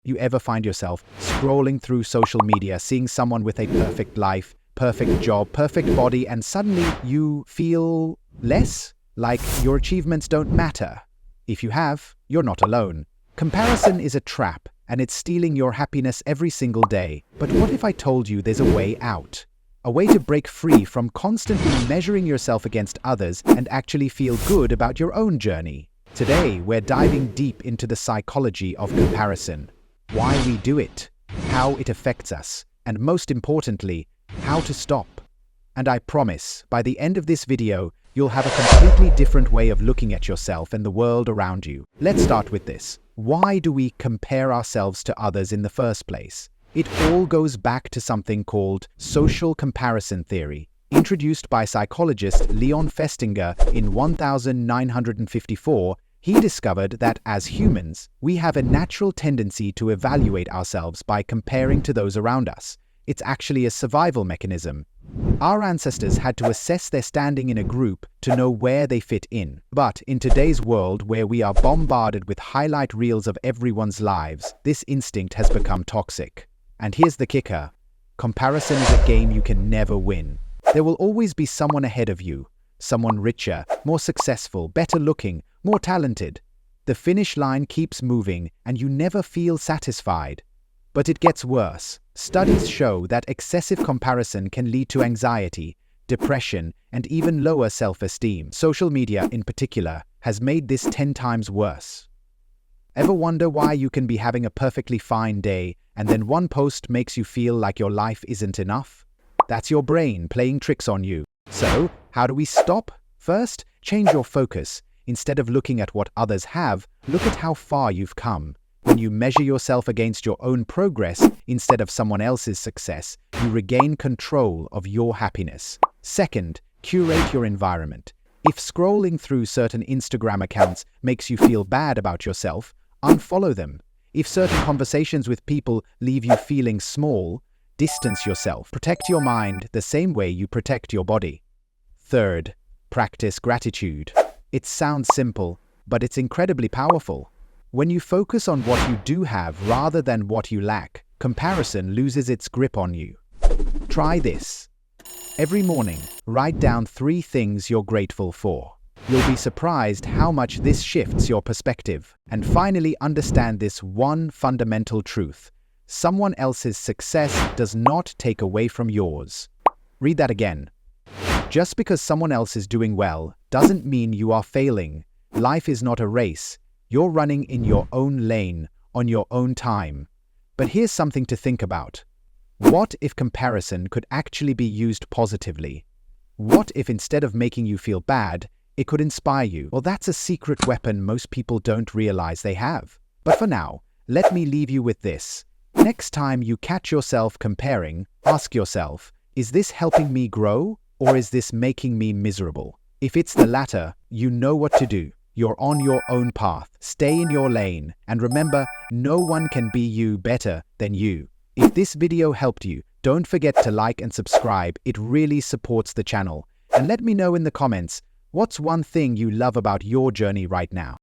You ever find yourself scrolling through social media, seeing someone with a perfect life, perfect job, perfect body, and suddenly you feel less? Like your achievements don't matter? If you have, you're not alone. Comparison is a trap, and it's stealing your happiness every single day. But what if I told you there's a way out? A way to break free from constantly measuring yourself against others and actually feel good about your own journey. Today, we're diving deep into the psychology of comparison. Why we do it, how it affects us, and most importantly, how to stop. And I promise, by the end of this video, you'll have a completely different way of looking at yourself and the world around you. Let's start with this. Why do we compare ourselves to others in the first place? It all goes back to something called social comparison theory, introduced by psychologist Leon Festinger in 1954. He discovered that as humans, we have a natural tendency to evaluate ourselves by comparing to those around us. It's actually a survival mechanism. Our ancestors had to assess their standing in a group to know where they fit in. But in today's world, where we are bombarded with highlight reels of everyone's lives, this instinct has become toxic. And here's the kicker. Comparison is a game you can never win. There will always be someone ahead of you. Someone richer, more successful, better looking, more talented. The finish line keeps moving and you never feel satisfied. But it gets worse. Studies show that excessive comparison can lead to anxiety, depression, and even lower self-esteem. Social media, in particular, has made this 10 times worse. Ever wonder why you can be having a perfectly fine day and then one post makes you feel like your life isn't enough? That's your brain playing tricks on you. So, how do we stop? First, change your focus. Instead of looking at what others have, look at how far you've come. When you measure yourself against your own progress instead of someone else's success, you regain control of your happiness. Second, curate your environment. If scrolling through certain Instagram accounts makes you feel bad about yourself, unfollow them. If certain conversations with people leave you feeling small, distance yourself. Protect your mind the same way you protect your body. Third, practice gratitude. It sounds simple, but it's incredibly powerful. When you focus on what you do have rather than what you lack, comparison loses its grip on you. Try this. Every morning, write down 3 things you're grateful for. You'll be surprised how much this shifts your perspective. And finally, understand this one fundamental truth. Someone else's success does not take away from yours. Read that again. Just because someone else is doing well doesn't mean you are failing. Life is not a race. You're running in your own lane, on your own time. But here's something to think about. What if comparison could actually be used positively? What if instead of making you feel bad, it could inspire you? Well, that's a secret weapon most people don't realize they have. But for now, let me leave you with this. Next time you catch yourself comparing, ask yourself, is this helping me grow or is this making me miserable? If it's the latter, you know what to do. You're on your own path. Stay in your lane. And remember, no one can be you better than you. If this video helped you, don't forget to like and subscribe. It really supports the channel. And let me know in the comments, what's one thing you love about your journey right now?